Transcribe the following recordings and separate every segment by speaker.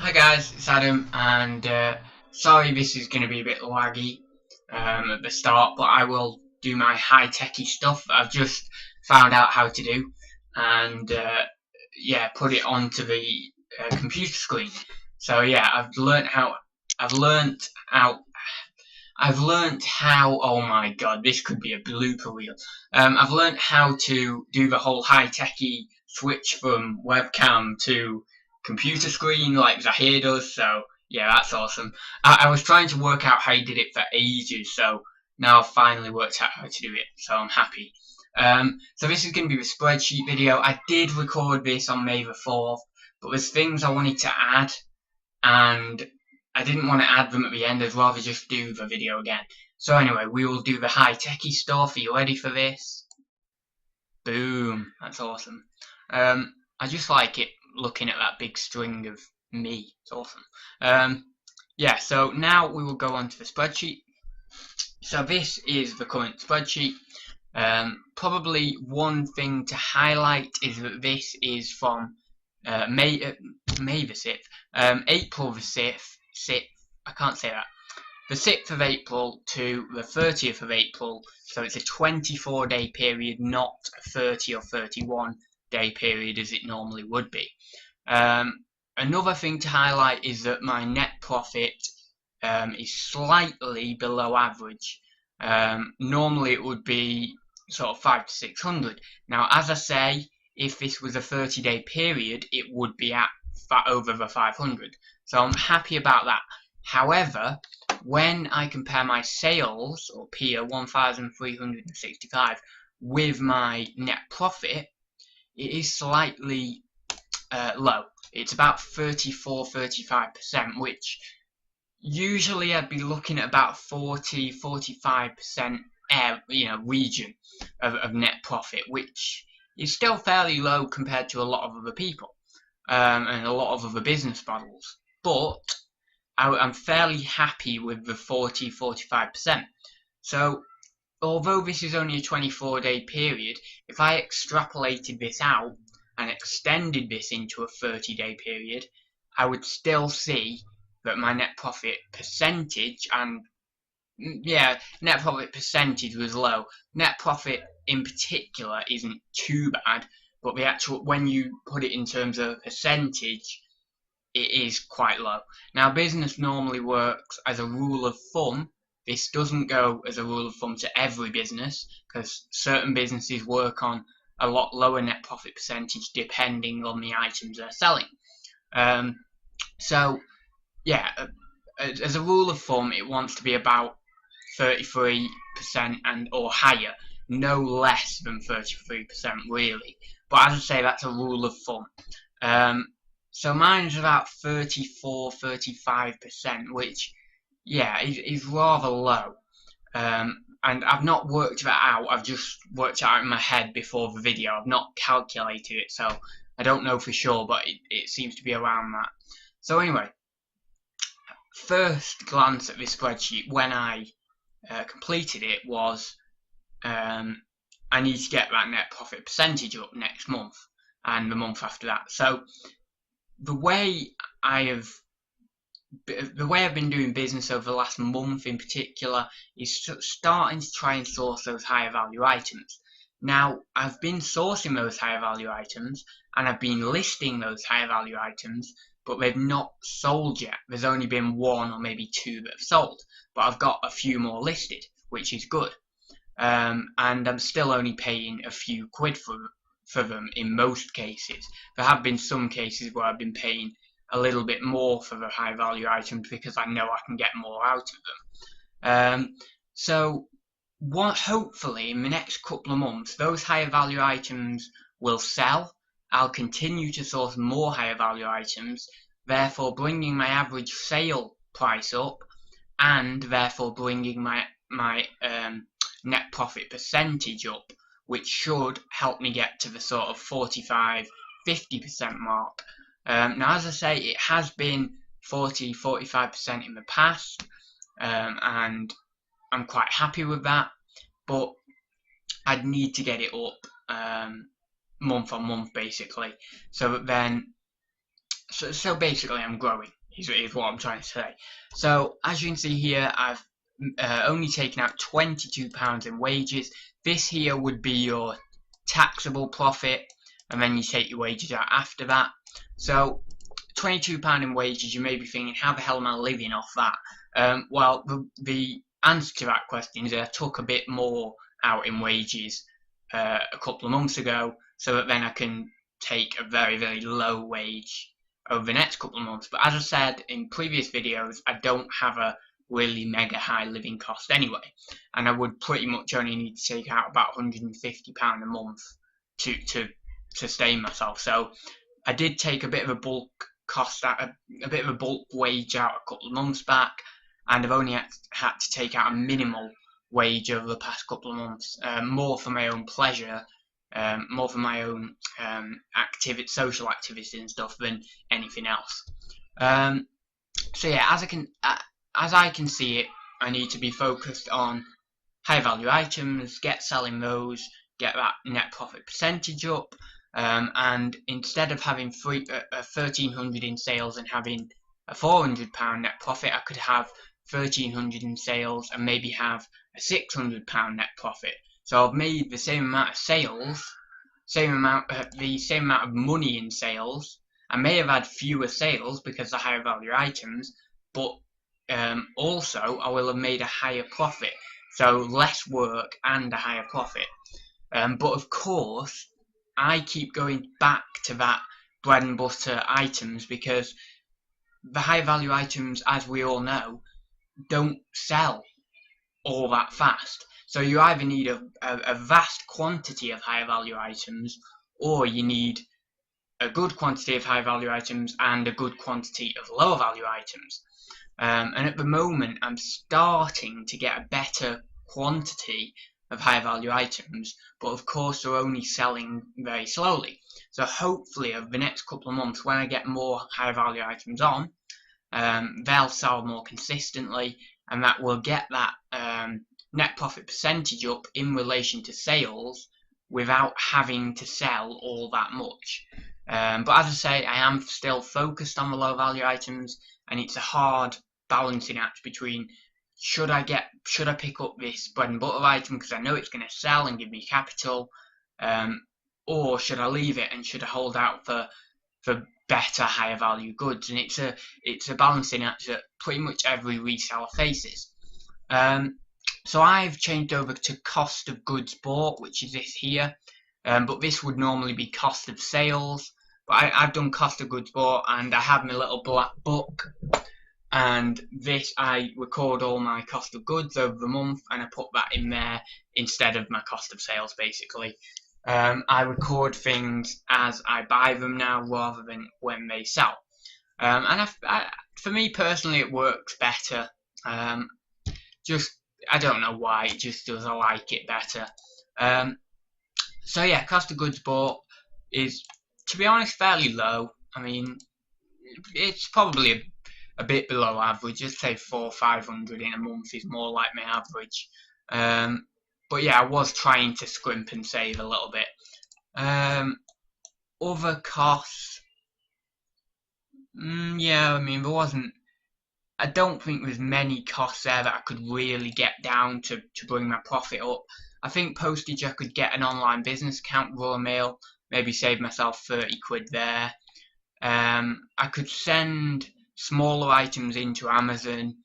Speaker 1: Hi guys, it's Adam, and sorry this is going to be a bit laggy at the start, but I will do my high-techy stuff that I've just found out how to do, and yeah, put it onto the computer screen. So yeah, I've learnt how. Oh my god, this could be a blooper reel. I've learnt how to do the whole high-techy switch from webcam to computer screen like Zahir does, so yeah, that's awesome. I was trying to work out how he did it for ages, so now I've finally worked out how to do it, so I'm happy. So this is going to be the spreadsheet video. I did record this on May the 4th, but there's things I wanted to add, and I didn't want to add them at the end. I'd rather just do the video again. So anyway, we will do the high-techy stuff. Are you ready for this? Boom, that's awesome. I just like it looking at that big string of me. It's awesome. Yeah, so now we will go on to the spreadsheet. So this is the current spreadsheet. Probably one thing to highlight is that this is from May the 6th, April the 6th, I can't say that, the 6th of April to the 30th of April, so it's a 24-day period, not a 30 or 31-day period as it normally would be. Another thing to highlight is that my net profit is slightly below average. Normally it would be sort of 500 to 600. Now, as I say, if this was a 30-day period, it would be at over the 500. So I'm happy about that. However, when I compare my sales, or PO 1,365, with my net profit, it is slightly low. It's about 34–35%, which usually I'd be looking at about 40–45% region of net profit, which is still fairly low compared to a lot of other people and a lot of other business models. But I'm fairly happy with the 40–45%. So although this is only a 24-day period, if I extrapolated this out and extended this into a 30-day period, I would still see that my net profit percentage, and yeah, net profit percentage was low. Net profit in particular isn't too bad, but the actual, when you put it in terms of percentage, it is quite low. Now, business normally works as a rule of thumb. This doesn't go as a rule of thumb to every business, because certain businesses work on a lot lower net profit percentage depending on the items they're selling. So yeah, as a rule of thumb, it wants to be about 33% and or higher, no less than 33% really. But as I say, that's a rule of thumb. So mine's about 34–35%, which yeah is rather low. And I've not worked that out. I've just worked it out in my head before the video. I've not calculated it, so I don't know for sure, but it seems to be around that. So anyway, first glance at this spreadsheet when I completed it was I need to get that net profit percentage up next month and the month after that. So the way I've been doing business over the last month in particular is starting to try and source those higher value items. Now, I've been sourcing those higher value items and I've been listing those higher value items, but they've not sold yet. There's only been one or maybe two that have sold, but I've got a few more listed, which is good. And I'm still only paying a few quid for them in most cases. There have been some cases where I've been paying a little bit more for the high value items because I know I can get more out of them. So hopefully in the next couple of months those higher value items will sell. I'll continue to source more higher value items, therefore bringing my average sale price up and therefore bringing my net profit percentage up, which should help me get to the sort of 45–50% mark. Now, as I say, it has been 40–45% in the past, and I'm quite happy with that, but I'd need to get it up month on month, basically, so that then So basically I'm growing, is what I'm trying to say. So as you can see here, I've only taken out £22 in wages. This here would be your taxable profit, and then you take your wages out after that. So £22 in wages, you may be thinking, how the hell am I living off that? Well, the answer to that question is I took a bit more out in wages a couple of months ago, so that then I can take a very, very low wage over the next couple of months. But as I said in previous videos, I don't have a really mega high living cost anyway, and I would pretty much only need to take out about £150 a month to sustain myself. So I did take a bit of a bulk cost out, a bit of a bulk wage out a couple of months back, and I've only had to take out a minimal wage over the past couple of months, more for my own pleasure, more for my own social activities and stuff than anything else. So yeah, as I can see it, I need to be focused on high value items, get selling those, get that net profit percentage up, and instead of having 1,300 in sales and having a £400 net profit, I could have 1,300 in sales and maybe have a £600 net profit. So I've made the same amount of sales, the same amount of money in sales. I may have had fewer sales because they're higher value items, but also I will have made a higher profit. So less work and a higher profit. But of course, I keep going back to that bread and butter items because the high value items, as we all know, don't sell all that fast. So you either need a vast quantity of high value items, or you need a good quantity of high value items and a good quantity of lower value items. And at the moment, I'm starting to get a better quantity of high value items, but of course they're only selling very slowly. So hopefully over the next couple of months, when I get more high value items on, they'll sell more consistently, and that will get that net profit percentage up in relation to sales without having to sell all that much. But as I say, I am still focused on the low value items, and it's a hard balancing act between should I pick up this bread and butter item because I know it's going to sell and give me capital, or should I leave it and should I hold out for better, higher value goods? And it's a balancing act that pretty much every reseller faces. So I've changed over to cost of goods bought, which is this here, but this would normally be cost of sales. But I've done cost of goods bought, and I have my little black book, and this I record all my cost of goods over the month, and I put that in there instead of my cost of sales, basically. I record things as I buy them now rather than when they sell. And for me personally, it works better. I don't know why, it just does. I like it better. So yeah, cost of goods bought is, to be honest, fairly low. I mean, it's probably a bit below average. I'd say 400 or 500 in a month is more like my average. But yeah, I was trying to scrimp and save a little bit. Other costs, yeah, I mean, I don't think there's many costs there that I could really get down to bring my profit up. I think postage, I could get an online business account, Royal Mail, maybe save myself 30 quid there. I could send smaller items into Amazon,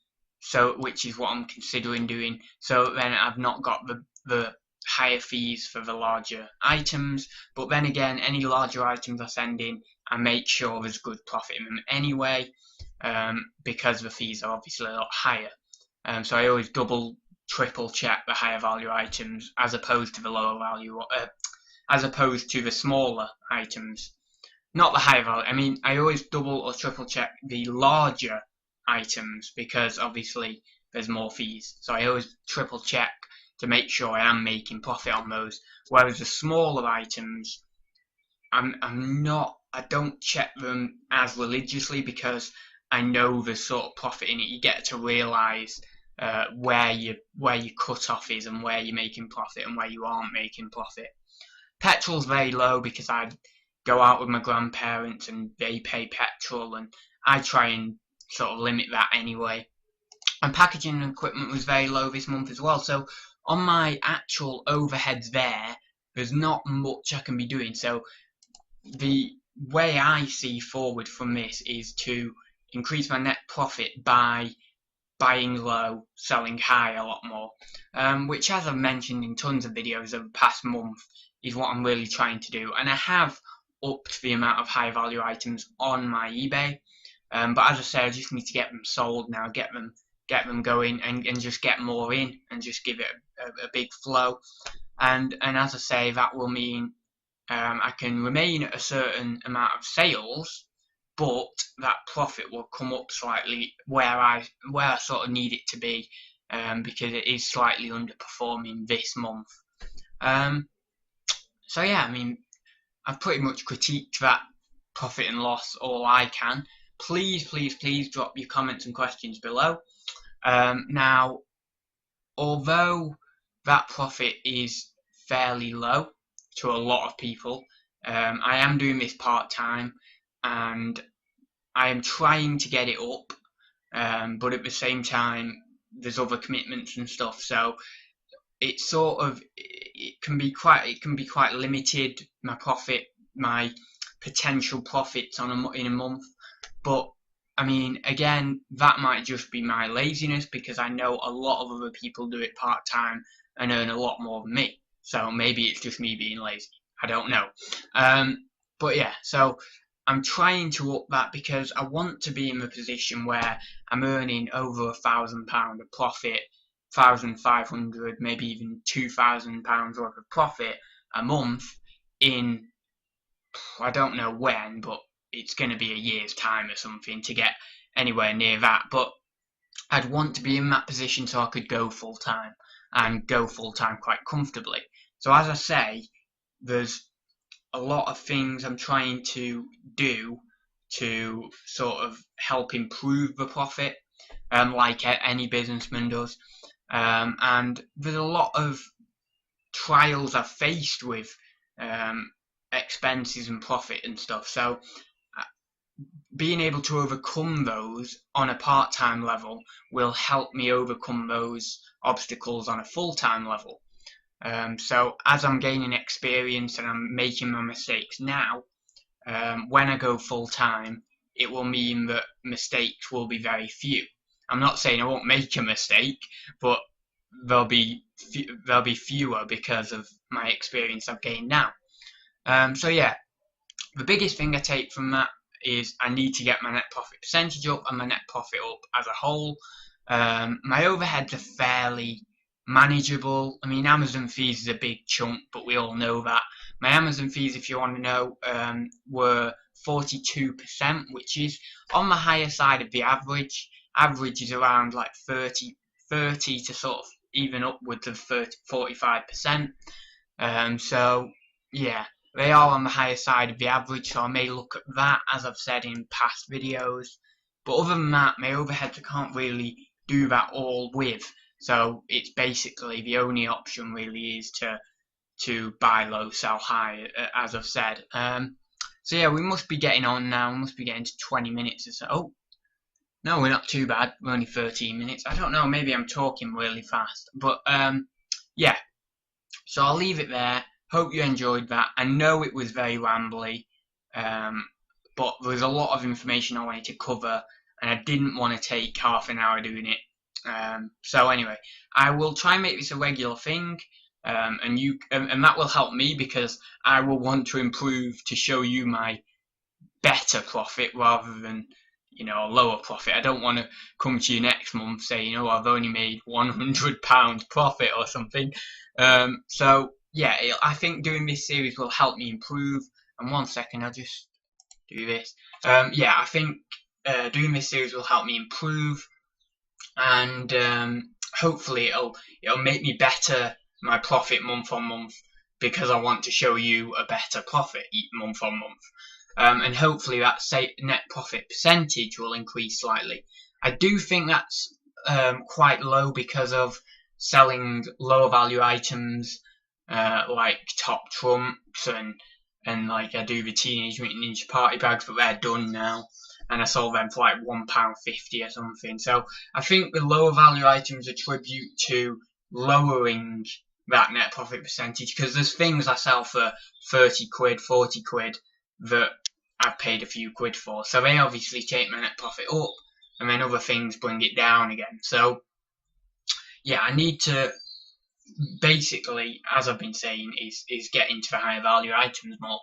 Speaker 1: which is what I'm considering doing, so then I've not got the higher fees for the larger items. But then again, any larger items I send in, I make sure there's good profit in them anyway, because the fees are obviously a lot higher. So I always double, triple check the higher value items as opposed to the lower value, as opposed to the smaller items. Not the higher value. I mean, I always double or triple check the larger items because obviously there's more fees. So I always triple check to make sure I am making profit on those. Whereas the smaller items, I don't check them as religiously because I know there's sort of profit in it. You get to realise where your cut off is and where you're making profit and where you aren't making profit. Petrol's very low because go out with my grandparents and they pay petrol, and I try and sort of limit that anyway. And packaging and equipment was very low this month as well, so on my actual overheads there's not much I can be doing. So the way I see forward from this is to increase my net profit by buying low, selling high a lot more, which, as I've mentioned in tons of videos over the past month, is what I'm really trying to do. And I have upped the amount of high value items on my eBay, but as I say, I just need to get them sold now, get them going, and just get more in, and just give it a big flow. And as I say, that will mean I can remain at a certain amount of sales, but that profit will come up slightly where I sort of need it to be, because it is slightly underperforming this month. So yeah, I mean, I've pretty much critiqued that profit and loss all I can. Please drop your comments and questions below. Now, although that profit is fairly low to a lot of people, I am doing this part-time, and I am trying to get it up, but at the same time there's other commitments and stuff, so it's sort of, it can be quite limited, my potential profits in a month. But I mean, again, that might just be my laziness, because I know a lot of other people do it part-time and earn a lot more than me. So maybe it's just me being lazy. I don't know. But yeah, so I'm trying to up that, because I want to be in the position where I'm earning over £1,000 of profit, 1,500, maybe even £2,000 worth of profit a month in, I don't know when, but it's going to be a year's time or something to get anywhere near that. But I'd want to be in that position so I could go full time, and go full time quite comfortably. So as I say, there's a lot of things I'm trying to do to sort of help improve the profit, like any businessman does. And there's a lot of trials I've faced with expenses and profit and stuff. So being able to overcome those on a part-time level will help me overcome those obstacles on a full-time level. So as I'm gaining experience and I'm making my mistakes now, when I go full-time, it will mean that mistakes will be very few. I'm not saying I won't make a mistake, but there'll be fewer because of my experience I've gained now. So yeah, the biggest thing I take from that is I need to get my net profit percentage up and my net profit up as a whole. My overheads are fairly manageable. I mean, Amazon fees is a big chunk, but we all know that. My Amazon fees, if you want to know, were 42%, which is on the higher side of the average. Average is around like 30 to sort of even upwards of 45%. So yeah, they are on the higher side of the average, so I may look at that, as I've said in past videos. But other than that, my overheads I can't really do that all with. So it's basically the only option really is to buy low, sell high, as I've said. So yeah, we must be getting on now. We must be getting to 20 minutes or so. Oh, no, we're not too bad. We're only 13 minutes. I don't know, maybe I'm talking really fast. But yeah, so I'll leave it there. Hope you enjoyed that. I know it was very rambly, but there's a lot of information I wanted to cover, and I didn't want to take half an hour doing it. So anyway, I will try and make this a regular thing, and that will help me, because I will want to improve to show you my better profit rather than, you know, a lower profit. I don't want to come to you next month saying, you know, I've only made £100 profit or something. So yeah, I think doing this series will help me improve. And 1 second, I'll just do this. Yeah, I think doing this series will help me improve, and hopefully it'll make me better my profit month on month, because I want to show you a better profit month on month. And hopefully that net profit percentage will increase slightly. I do think that's quite low because of selling lower value items like top trumps and and like I do the Teenage Mutant Ninja Party bags, but they're done now, and I sold them for like £1.50 or something. So I think the lower value items attribute to lowering that net profit percentage, because there's things I sell for 30 quid, 40 quid that I've paid a few quid for, so they obviously take my net profit up, and then other things bring it down again. So yeah, I need to basically, as I've been saying, is get into the higher value items more.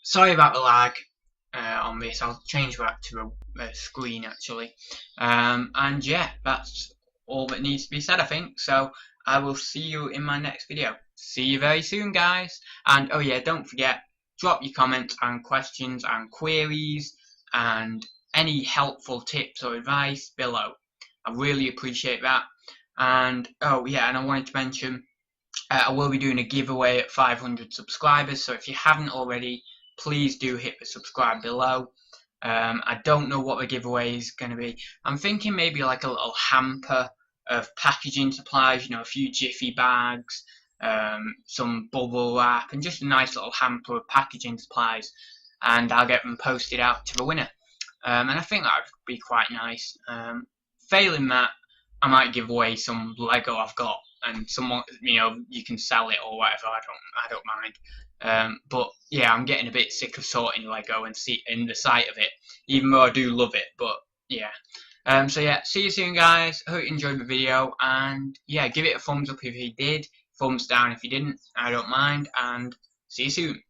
Speaker 1: Sorry about the lag on this. I'll change back to a screen actually. And yeah, that's all that needs to be said, I think. So I will see you in my next video. See you very soon, guys. And oh yeah, don't forget, drop your comments and questions and queries and any helpful tips or advice below. I really appreciate that. And oh yeah, and I wanted to mention I will be doing a giveaway at 500 subscribers, so if you haven't already, please do hit the subscribe below. I don't know what the giveaway is going to be. I'm thinking maybe like a little hamper of packaging supplies, you know, a few Jiffy bags, some bubble wrap, and just a nice little hamper of packaging supplies, and I'll get them posted out to the winner. And I think that would be quite nice. Failing that, I might give away some Lego I've got, and someone, you know, you can sell it or whatever. I don't mind. But yeah, I'm getting a bit sick of sorting Lego and the sight of it, even though I do love it. But yeah. So yeah, see you soon, guys. I hope you enjoyed the video, and yeah, give it a thumbs up if you did, thumbs down if you didn't. I don't mind, and see you soon.